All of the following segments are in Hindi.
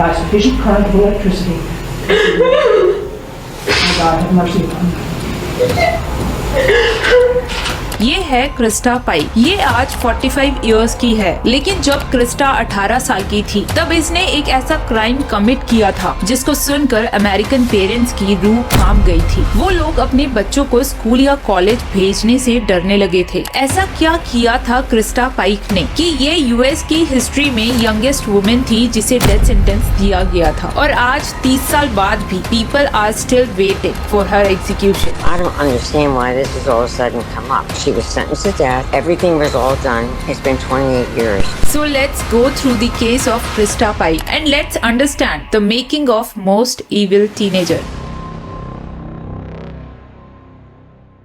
by sufficient current of electricity. May God have mercy upon you. ये है क्रिस्टा पाई। ये आज 45 इयर्स की है, लेकिन जब क्रिस्टा 18 साल की थी तब इसने एक ऐसा क्राइम कमिट किया था जिसको सुनकर अमेरिकन पेरेंट्स की रूह कांप गई थी। वो लोग अपने बच्चों को स्कूल या कॉलेज भेजने से डरने लगे थे। ऐसा क्या किया था क्रिस्टा पाइक ने कि ये यूएस की हिस्ट्री में यंगेस्ट वुमेन थी जिसे डेथ सेंटेंस दिया गया था, और आज 30 साल बाद भी people are still waiting for her execution. I don't understand why this has all of a sudden come up. She was sentenced to death. Everything was all done. It's been 28 years. So let's go through the case of Krista Pike and let's understand the making of most evil teenager.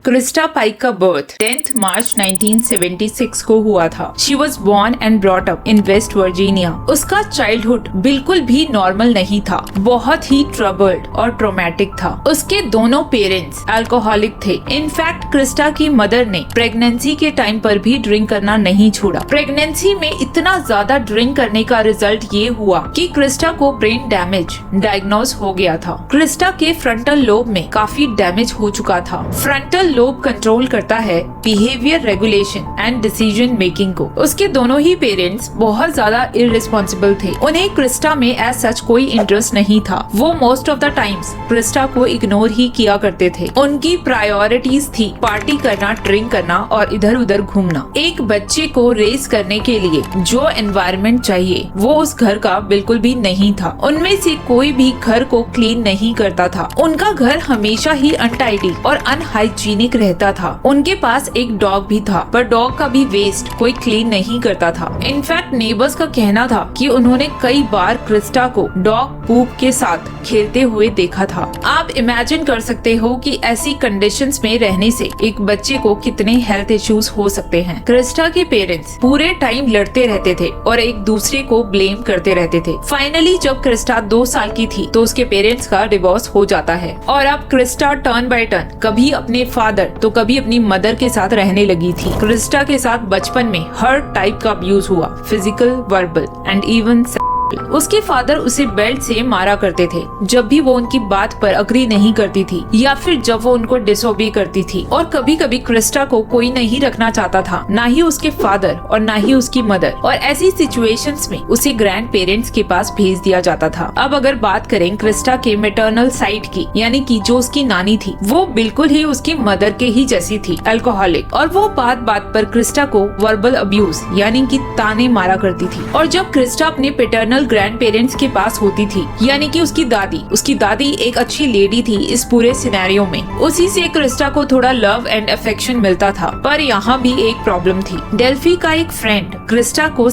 Krista Pike का बर्थ 10 मार्च 1976 को हुआ था। She was born and brought up in West Virginia. उसका चाइल्डहुड बिल्कुल भी नॉर्मल नहीं था, बहुत ही ट्रबल्ड और ट्रॉमेटिक था। उसके दोनों पेरेंट्स अल्कोहलिक थे। इनफैक्ट क्रिस्टा की मदर ने प्रेगनेंसी के टाइम पर भी ड्रिंक करना नहीं छोड़ा। प्रेगनेंसी में इतना ज्यादा ड्रिंक करने का रिजल्ट ये हुआ कि क्रिस्टा को ब्रेन डैमेज डायग्नोज हो गया था। क्रिस्टा के फ्रंटल लोब में काफी डैमेज हो चुका था। फ्रंटल लोब कंट्रोल करता है behaviour regulation and decision making को। उसके दोनों ही पेरेंट्स बहुत ज्यादा इररिस्पॉन्सिबल थे। उन्हें क्रिस्टा में एज सच कोई इंटरेस्ट नहीं था। वो most of the times Crysta को इग्नोर ही किया करते थे। उनकी प्रायोरिटीज थी पार्टी करना, ड्रिंक करना और इधर उधर घूमना। एक बच्चे को रेस करने के लिए जो एनवायरनमेंट चाहिए वो उस घर का बिल्कुल भी नहीं था। उनमें से कोई भी घर को क्लीन नहीं करता था। उनका घर हमेशा ही अनटाइडी और अनहाइजीनिक रहता था। उनके पास एक डॉग भी था, पर डॉग का भी वेस्ट कोई क्लीन नहीं करता था। इनफैक्ट नेबर्स का कहना था कि उन्होंने कई बार क्रिस्टा को डॉग पूप के साथ खेलते हुए देखा था। आप इमेजिन कर सकते हो कि ऐसी कंडीशंस में रहने से एक बच्चे को कितने हेल्थ इश्यूज हो सकते हैं। क्रिस्टा के पेरेंट्स पूरे टाइम लड़ते रहते थे और एक दूसरे को ब्लेम करते रहते थे। फाइनली जब क्रिस्टा 2 साल की थी तो उसके पेरेंट्स का डिवोर्स हो जाता है और अब क्रिस्टा टर्न बाय टर्न कभी अपने फादर तो कभी अपनी मदर के साथ रहने लगी थी। क्रिस्टा के साथ बचपन में हर टाइप का अब्यूज हुआ, फिजिकल, वर्बल एंड इवन उसके फादर उसे बेल्ट से मारा करते थे जब भी वो उनकी बात पर अग्री नहीं करती थी या फिर जब वो उनको डिसओबे करती थी। और कभी कभी क्रिस्टा को कोई नहीं रखना चाहता था, ना ही उसके फादर और ना ही उसकी मदर, और ऐसी सिचुएशंस में उसे ग्रैंड पेरेंट्स के पास भेज दिया जाता था। अब अगर बात करें क्रिस्टा के मैटरनल साइड की, यानी कि जो उसकी नानी थी, वो बिल्कुल ही उसकी मदर के ही जैसी थी, अल्कोहलिक, और वो बात बात पर क्रिस्टा को वर्बल अब्यूज यानी कि ताने मारा करती थी। और जब क्रिस्टा अपने पैटर्नल ग्रैंड पेरेंट्स के पास होती थी, यानी कि उसकी दादी एक अच्छी लेडी थी इस पूरे सिनेरियो में, उसी से क्रिस्टा को थोड़ा लव एंड अफेक्शन मिलता था। पर यहाँ भी एक प्रॉब्लम थी। डेल्फी का एक फ्रेंड क्रिस्टा को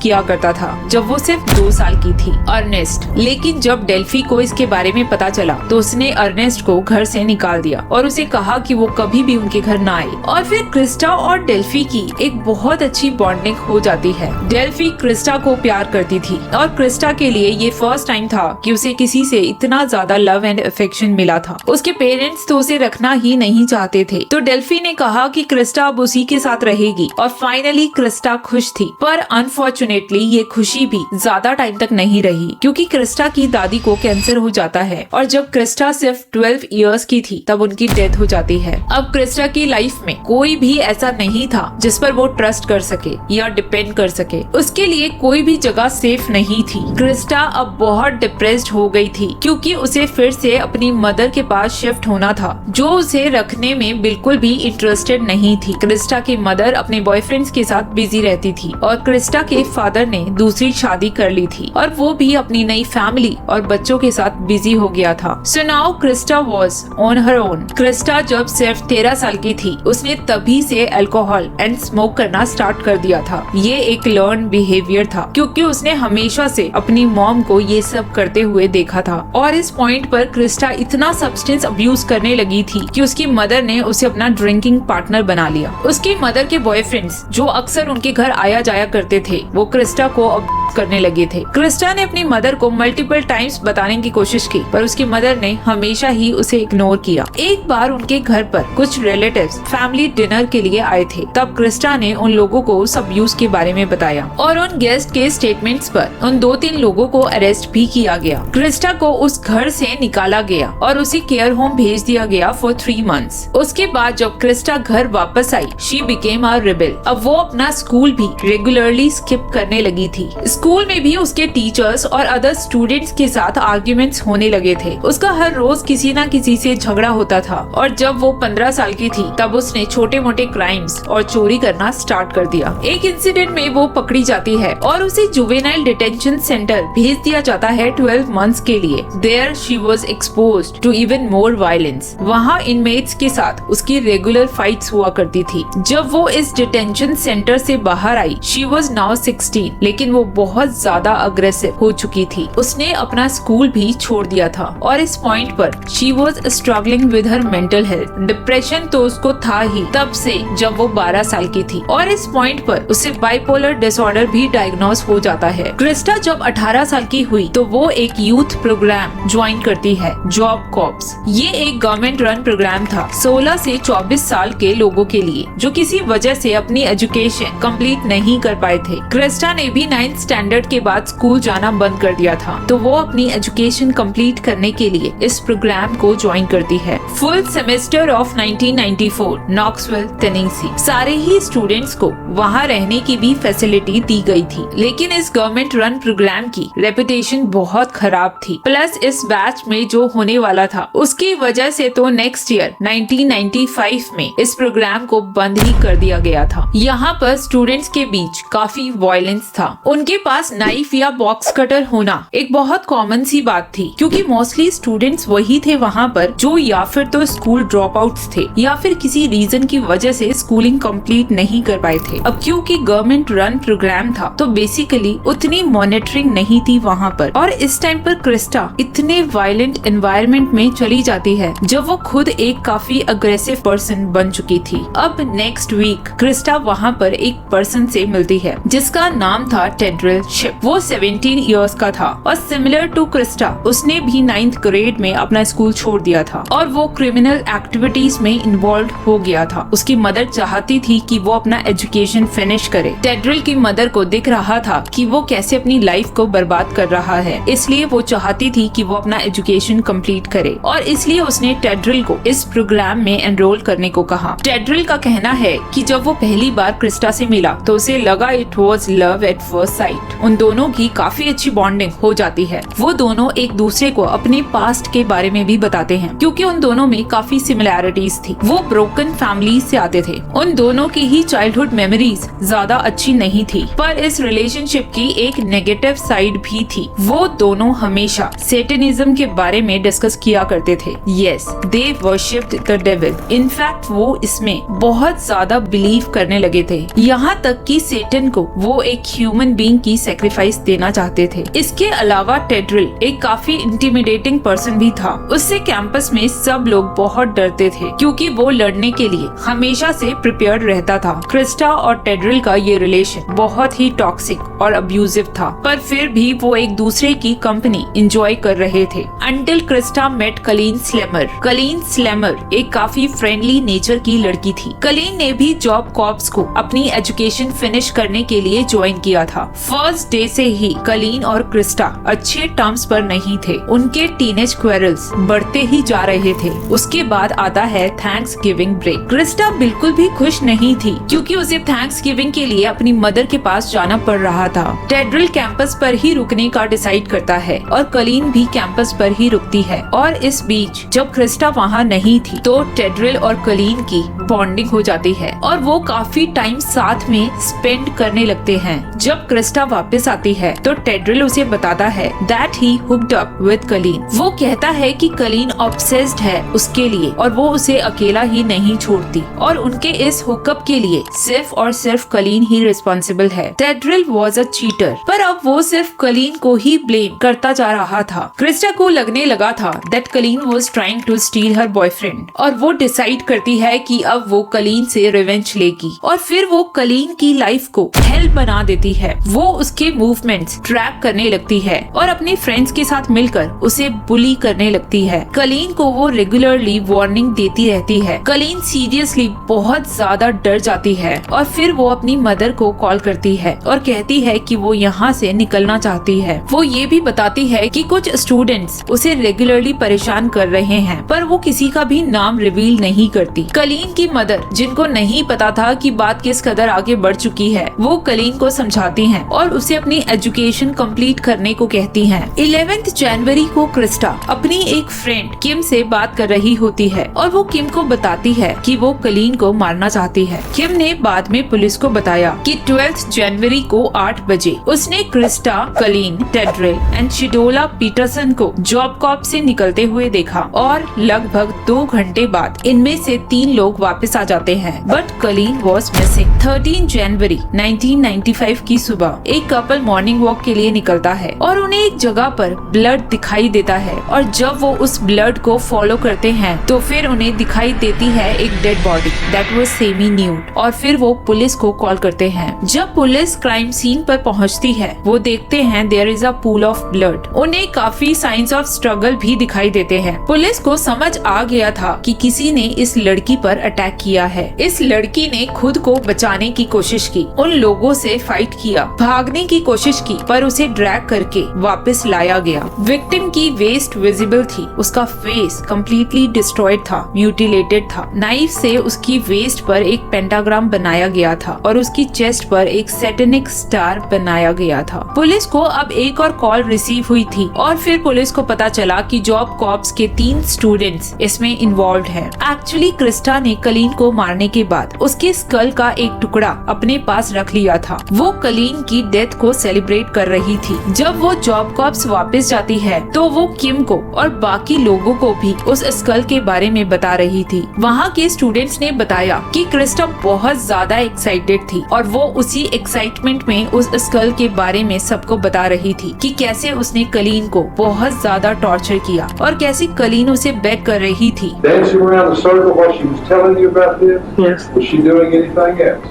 किया करता था जब वो सिर्फ 2 साल की थी, अर्नेस्ट। लेकिन जब डेल्फी को इसके बारे में पता चला तो उसने अर्नेस्ट को घर से निकाल दिया और उसे कहा कि वो कभी भी उनके घर ना आए। और फिर क्रिस्टा और डेल्फी की एक बहुत अच्छी बॉन्डिंग हो जाती है। डेल्फी क्रिस्टा को प्यार करती थी और क्रिस्टा के लिए ये फर्स्ट टाइम था कि उसे किसी से इतना ज्यादा लव एंड अफेक्शन मिला था। उसके पेरेंट्स तो उसे रखना ही नहीं चाहते थे, तो डेल्फी ने कहा कि क्रिस्टा अब उसी के साथ रहेगी और फाइनली क्रिस्टा खुश थी। पर अनफॉर्चुनेटली ये खुशी भी ज्यादा टाइम तक नहीं रही, क्योंकि क्रिस्टा की दादी को कैंसर हो जाता है और जब क्रिस्टा सिर्फ 12 इयर्स की थी तब उनकी डेथ हो जाती है। अब क्रिस्टा की लाइफ में कोई भी ऐसा नहीं था जिस पर वो ट्रस्ट कर सके या डिपेंड कर सके। उसके लिए कोई भी जगह सेफ नहीं थी। क्रिस्टा अब बहुत डिप्रेस्ड हो गई थी, क्योंकि उसे फिर से अपनी मदर के पास शिफ्ट होना था, जो उसे रखने में बिल्कुल भी इंटरेस्टेड नहीं थी। क्रिस्टा की मदर अपने बॉयफ्रेंड्स के साथ बिजी रहती थी और क्रिस्टा के फादर ने दूसरी शादी कर ली थी और वो भी अपनी नई फैमिली और बच्चों के साथ बिजी हो गया था। So now Crysta was on her own. Crysta जब सिर्फ 13 साल की थी उसने तभी से अल्कोहल एंड स्मोक करना स्टार्ट कर दिया था। ये एक लर्न बिहेवियर था, क्योंकि उसने हमेशा से अपनी मॉम को ये सब करते हुए देखा था। और इस पॉइंट पर क्रिस्टा इतना सब्सटेंस अब्यूज करने लगी थी कि उसकी मदर ने उसे अपना ड्रिंकिंग पार्टनर बना लिया। उसकी मदर के बॉयफ्रेंड्स जो अक्सर उनके घर आया जाया करते थे, वो क्रिस्टा को करने लगे थे। क्रिस्टा ने अपनी मदर को मल्टीपल टाइम्स बताने की कोशिश की, पर उसकी मदर ने हमेशा ही उसे इग्नोर किया। एक बार उनके घर पर कुछ रिलेटिव्स फैमिली डिनर के लिए आए थे। तब क्रिस्टा ने उन लोगों को उस अब्यूज के बारे में बताया और उन गेस्ट के स्टेटमेंट्स पर उन 2-3 लोगों को अरेस्ट भी किया गया। क्रिस्टा को उस घर से निकाला गया और उसे केयर होम भेज दिया गया फॉर 3 मंथ्स। उसके बाद जब क्रिस्टा घर वापस आई, शी बिकेम अ रिबेल। अब वो अपना स्कूल भी रेगुलरली स्किप करने लगी थी। स्कूल में भी उसके टीचर्स और अदर स्टूडेंट्स के साथ आर्ग्यूमेंट्स होने लगे थे। उसका हर रोज किसी न किसी से झगड़ा होता था और जब वो 15 साल की थी तब उसने छोटे मोटे क्राइम्स और चोरी करना स्टार्ट कर दिया। एक इंसिडेंट में वो पकड़ी जाती है और उसे जुवेनाइल डिटेंशन सेंटर भेज दिया जाता है 12 मंथ्स के लिए। There she was exposed to even more violence. वहाँ इनमेट्स के साथ उसकी रेगुलर फाइट्स हुआ करती थी। जब वो इस डिटेंशन सेंटर से बाहर आई, शी वाज नाउ 16, लेकिन वो बहुत ज्यादा अग्रेसिव हो चुकी थी। उसने अपना स्कूल भी छोड़ दिया था और इस पॉइंट पर she was struggling with her mental health. Depression तो उसको था ही तब से जब वो 12 साल की थी और इस पॉइंट पर उसे बाइपोलर डिसऑर्डर भी डायग्नोज हो जाता है। क्रिस्टा जब 18 साल की हुई तो वो एक यूथ प्रोग्राम ज्वाइन करती है, जॉब कॉप्स। ये एक गवर्नमेंट रन प्रोग्राम था 16 से 24 साल के लोगों के लिए जो किसी वजह से अपनी एजुकेशन कंप्लीट नहीं कर पाए थे। क्रिस्टा ने भी 9th स्टैंडर्ड के बाद स्कूल जाना बंद कर दिया था, तो वो अपनी एजुकेशन कंप्लीट करने के लिए इस प्रोग्राम को ज्वाइन करती है। Full semester of 1994, Knoxville, Tennessee. सारे ही स्टूडेंट्स को वहाँ रहने की भी फैसिलिटी दी गई थी, लेकिन इस गवर्नमेंट रन प्रोग्राम की रेपुटेशन बहुत खराब थी। प्लस इस बैच में जो होने वाला था उसकी वजह से तो नेक्स्ट ईयर 1995 में इस प्रोग्राम को बंद ही कर दिया गया था। यहाँ पर स्टूडेंट्स के बीच काफी वायलेंस था। उनके पास नाइफ या बॉक्स कटर होना एक बहुत कॉमन सी बात थी, क्योंकि मोस्टली स्टूडेंट्स वही थे वहाँ पर जो या फिर तो स्कूल ड्रॉप आउट्स थे या फिर किसी रीजन की वजह से स्कूलिंग कंप्लीट नहीं कर पाए थे। अब क्योंकि गवर्नमेंट रन प्रोग्राम था तो बेसिकली उतनी मॉनिटरिंग नहीं थी वहाँ पर, और इस टाइम पर क्रिस्टा इतने वायलेंट एनवायरनमेंट में चली जाती है जब वो खुद एक काफी अग्रेसिव पर्सन बन चुकी थी। अब नेक्स्ट वीक क्रिस्टा वहाँ पर एक पर्सन से मिलती है जिसका नाम था टेड्रिल शिप। वो 17 इयर्स का था और सिमिलर टू क्रिस्टा उसने भी 9th ग्रेड में अपना स्कूल छोड़ दिया था और वो क्रिमिनल एक्टिविटीज में इन्वॉल्व हो गया था। उसकी मदर चाहती थी कि वो अपना एजुकेशन फिनिश करे। टेड्रिल की मदर को दिख रहा था कि वो कैसे अपनी लाइफ को बर्बाद कर रहा है, इसलिए वो चाहती थी कि वो अपना एजुकेशन कंप्लीट करे और इसलिए उसने टेड्रिल को इस प्रोग्राम में एनरोल करने को कहा। टेड्रिल का कहना है कि जब वो पहली बार क्रिस्टा से मिला तो उसे लगा it was love at first sight. उन दोनों की काफी अच्छी बॉन्डिंग हो जाती है। वो दोनों एक दूसरे को अपने पास्ट के बारे में भी बताते हैं क्योंकि उन दोनों में काफी सिमिलैरिटीज थी। वो ब्रोकन फैमिली से आते थे। उन दोनों की ही चाइल्डहुड मेमोरीज ज्यादा अच्छी नहीं थी, पर इस रिलेशनशिप की एक नेगेटिव साइड भी थी। वो दोनों हमेशा सेटनिज्म के बारे में डिस्कस किया करते थे। Yes, they worshipped the devil. In fact वो इसमें बहुत ज्यादा बिलीव करने लगे थे, यहाँ तक कि सेटन को वो एक ह्यूमन बीइंग की सैक्रिफाइस देना चाहते थे। इसके अलावा टेड्रिल एक काफी इंटिमिडेटिंग पर्सन भी था। उससे कैंपस में सब लोग बहुत डरते थे क्योंकि वो लड़ने के लिए हमेशा से प्रिपेयर्ड रहता था। क्रिस्टा और टेड्रिल का ये रिलेशन बहुत ही टॉक्सिक और अब्यूजिव था, पर फिर भी वो एक दूसरे की कंपनी एंजॉय कर रहे थे अंटिल क्रिस्टा मेट कलीन स्लेमर। कलीन स्लेमर एक काफी फ्रेंडली नेचर की लड़की थी। कलीन ने भी जॉब कॉप्स को अपनी एजुकेशन फिनिश करने के लिए ज्वाइन किया था। फर्स्ट डे से ही कलीन और क्रिस्टा अच्छे टर्म्स पर नहीं थे। उनके टीनेज क्वेरल्स बढ़ते ही जा रहे थे। उसके बाद आता है थैंक्स गिविंग ब्रेक। क्रिस्टा बिल्कुल भी खुश नहीं थी क्योंकि उसे थैंक्स गिविंग के लिए अपनी मदर के पास जाना पड़ रहा था। टेड्रिल कैंपस पर ही रुकने का डिसाइड करता है और कलीन भी कैंपस पर ही रुकती है, और इस बीच जब क्रिस्टा वहाँ नहीं थी तो टेड्रिल और कलीन की बॉन्डिंग हो जाती है और वो काफी टाइम साथ में स्पेंड करने लगते हैं। जब क्रिस्टा वापस आती है तो टेड्रिल उसे बताता है that he hooked up with Colleen. वो कहता है कि कलीन ऑब्सेस्ड है उसके लिए और वो उसे अकेला ही नहीं छोड़ती और उनके इस हुकअप के लिए सिर्फ और सिर्फ कलीन ही रिस्पॉन्सिबल है। टेड्रिल वाज अ चीटर, पर अब वो सिर्फ कलीन को ही ब्लेम करता जा रहा था। क्रिस्टा को लगने लगा था that clean was trying to steal her boyfriend और वो डिसाइड करती है कि अब वो कलीन से रिवेंज लेगी और फिर वो कलीन की लाइफ को हेल बना देती है। वो उसके मूवमेंट्स ट्रैक करने लगती है और अपने फ्रेंड्स के साथ मिलकर उसे बुली करने लगती है। कलीन को वो रेगुलरली वार्निंग देती रहती है। कलीन सीरियसली बहुत ज्यादा डर जाती है और फिर वो अपनी मदर को कॉल करती है और कहती है कि वो यहाँ से निकलना चाहती है। वो ये भी बताती है कि कुछ स्टूडेंट्स उसे रेगुलरली परेशान कर रहे हैं पर वो किसी का भी नाम रिवील नहीं करती। कलीन की मदर, जिनको नहीं पता था कि बात किस कदर आगे बढ़ चुकी है, वो कलीन को समझाती हैं और उसे अपनी एजुकेशन कंप्लीट करने को कहती हैं। 11 जनवरी को क्रिस्टा अपनी एक फ्रेंड किम से बात कर रही होती है और वो किम को बताती है कि वो कलीन को मारना चाहती है। किम ने बाद में पुलिस को बताया कि 12 जनवरी को 8 बजे उसने क्रिस्टा, कलीन, टेड्रिल एंड शिडोला पीटरसन को जॉब कॉर्प से निकलते हुए देखा और लगभग 2 घंटे बाद इनमें से 3 लोग वापस आ जाते हैं बट कलीन वॉज मिसिंग। 13 जनवरी 1995 की सुबह एक कपल मॉर्निंग वॉक के लिए निकलता है और उन्हें एक जगह पर ब्लड दिखाई देता है और जब वो उस ब्लड को फॉलो करते हैं तो फिर उन्हें दिखाई देती है एक dead body that was semi nude और फिर वो पुलिस को कॉल करते हैं। जब पुलिस क्राइम सीन पर पहुंचती है वो देखते हैं there is a pool of blood. उन्हें काफी साइंस ऑफ स्ट्रगल भी दिखाई देते हैं। पुलिस को समझ आ गया था कि किसी ने इस लड़की पर अटैक किया है। इस लड़की ने खुद को बचाने की कोशिश की, उन लोगों से फाइट किया, भागने की कोशिश की पर उसे ड्रैग करके वापस लाया गया। विक्टिम की वेस्ट विजिबल थी, उसका फेस कम्प्लीटली डिस्ट्रॉयड था, म्यूटिलेटेड था। नाइफ से उसकी वेस्ट पर एक पेंटाग्राम बनाया गया था और उसकी चेस्ट पर एक सैटेनिक स्टार बनाया गया था। पुलिस को अब एक और कॉल रिसीव हुई थी और फिर पुलिस को पता चला कि जॉब कॉर्प्स के 3 स्टूडेंट्स इसमें इन्वॉल्व हैं। एक्चुअली क्रिस्टा ने कलीन को मारने के बाद उसके स्कल का एक टुकड़ा अपने पास रख लिया था। वो कलीन की डेथ को सेलिब्रेट कर रही थी। जब वो जॉब कॉर्प्स वापस जाती है तो वो किम को और बाकी लोगों को भी उस स्कल के बारे में बता रही थी। वहाँ के स्टूडेंट्स ने बताया कि क्रिस्टा बहुत ज्यादा एक्साइटेड थी और वो उसी एक्साइटमेंट में उस स्कल के बारे में सबको बता रही थी कि कैसे उसने कलीन को बहुत ज्यादा टॉर्चर किया और कैसे कलीन उसे बेग कर रही थी। Dancing around the circle while she was telling you about this? Yes. Was she doing anything else?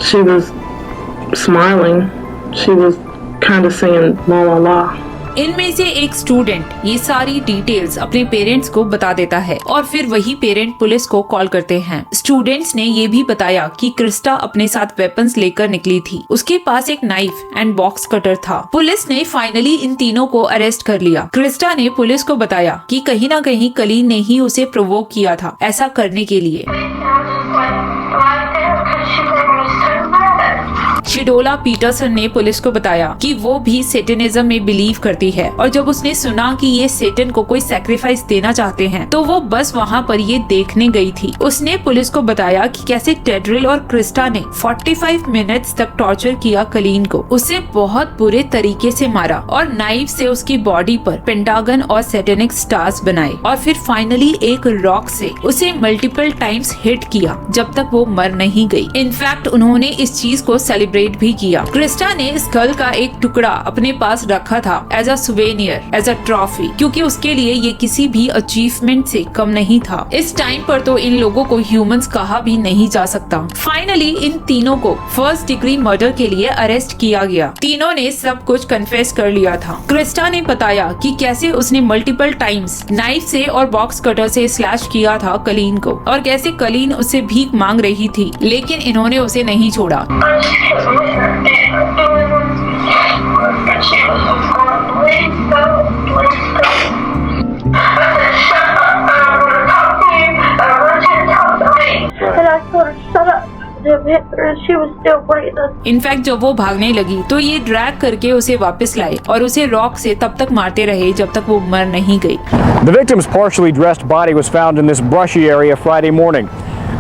She was smiling. She was kind of saying la la la. इनमें से एक स्टूडेंट ये सारी डिटेल्स अपने पेरेंट्स को बता देता है और फिर वही पेरेंट पुलिस को कॉल करते हैं। स्टूडेंट्स ने ये भी बताया कि क्रिस्टा अपने साथ वेपन्स लेकर निकली थी। उसके पास एक नाइफ एंड बॉक्स कटर था। पुलिस ने फाइनली इन तीनों को अरेस्ट कर लिया। क्रिस्टा ने पुलिस को बताया कि कहीं ना कहीं कलीन ने ही उसे प्रोवोक किया था ऐसा करने के लिए। शिडोला पीटरसन ने पुलिस को बताया कि वो भी सेटनिज्म में बिलीव करती है और जब उसने सुना कि ये सेटन को कोई सैक्रिफाइस देना चाहते हैं तो वो बस वहाँ पर ये देखने गई थी। उसने पुलिस को बताया कि कैसे टेड्रिल और क्रिस्टा ने 45 मिनट्स तक टॉर्चर किया कलीन को, उसे बहुत बुरे तरीके से मारा और नाइफ से उसकी बॉडी पर पेंटागन और सेटेनिक स्टार्स बनाए और फिर फाइनली एक रॉक से उसे मल्टीपल टाइम्स हिट किया जब तक वो मर नहीं गई। इनफैक्ट उन्होंने इस चीज को सेलिब्रेट भी किया। क्रिस्टा ने स्कल का एक टुकड़ा अपने पास रखा था as a souvenir, as a trophy, क्योंकि उसके लिए ये किसी भी अचीवमेंट से कम नहीं था। इस टाइम पर तो इन लोगों को ह्यूमंस कहा भी नहीं जा सकता। फाइनली इन तीनों को फर्स्ट डिग्री मर्डर के लिए अरेस्ट किया गया। तीनों ने सब कुछ कन्फेस कर लिया था। क्रिस्टा ने बताया कि कैसे उसने मल्टीपल टाइम्स नाइफ से और बॉक्स कटर से स्लैश किया था कलीन को और कैसे कलीन उससे भीख मांग रही थी लेकिन इन्होंने उसे नहीं छोड़ा। इनफैक्ट जब वो भागने लगी तो ये ड्रैग करके उसे वापस लाए और उसे रॉक से तब तक मारते रहे जब तक वो मर नहीं गई। The victim's partially dressed body was found in this brushy area Friday morning.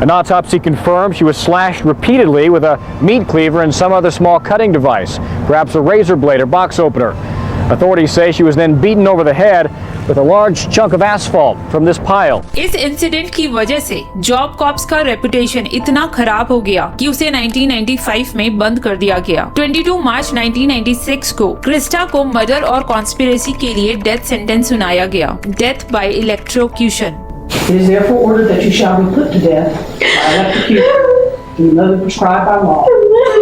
An autopsy confirmed she was slashed repeatedly with a meat cleaver and some other small cutting device, perhaps a razor blade or box opener. Authorities say she was then beaten over the head with a large chunk of asphalt from this pile. इस इंसिडेंट की वजह से जॉब कॉप्स का रेपुटेशन इतना खराब हो गया कि उसे 1995 में बंद कर दिया गया। 22 मार्च 1996 को क्रिस्टा को मर्डर और कॉन्स्पिरेसी के लिए डेथ सेंटेंस सुनाया गया, death by electrocution. It is therefore ordered that you shall be put to death by electrocution in the method prescribed by law,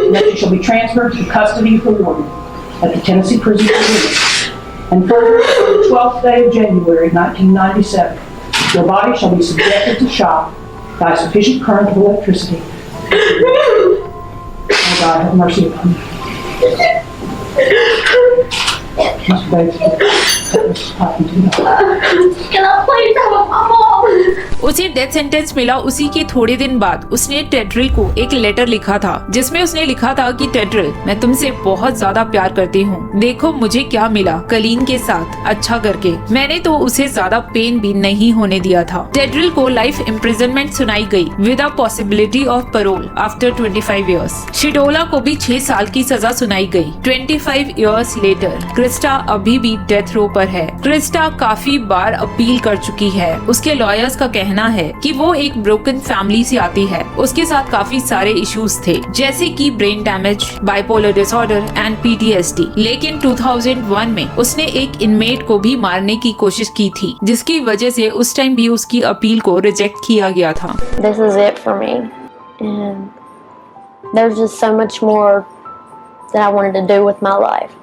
and that you shall be transferred to the custody of the warden at the Tennessee Prison for Women. And further, on the 12th day of January 1997, your body shall be subjected to shock by sufficient current of electricity. Oh God, have mercy upon me. Mr. Bates, Can I please have my mom? उसे डेथ सेंटेंस मिला उसी के थोड़े दिन बाद उसने टेड्रिल को एक लेटर लिखा था, जिसमें उसने लिखा था कि टेड्रिल, मैं तुमसे बहुत ज्यादा प्यार करती हूँ, देखो मुझे क्या मिला कलीन के साथ अच्छा करके, मैंने तो उसे ज्यादा पेन भी नहीं होने दिया था। टेड्रिल को लाइफ इम्प्रिजनमेंट सुनाई गई with a possibility of parole after 25 years. Shadolla को भी 6 साल की सजा सुनाई गई। 25 इयर्स लेटर क्रिस्टा अभी भी डेथ रो पर है। क्रिस्टा काफी बार अपील कर चुकी है। उसके लॉयर्स का कहना है कि वो एक ब्रोकन फैमिली से आती है, उसके साथ काफी सारे इश्यूज थे, जैसे कि brain damage, bipolar disorder and PTSD। लेकिन 2001 में उसने एक इनमेट को भी मारने की कोशिश की थी, जिसकी वजह से उस टाइम भी उसकी अपील को रिजेक्ट किया गया था। This is it for me, and there's just so much more that I wanted to do with my life.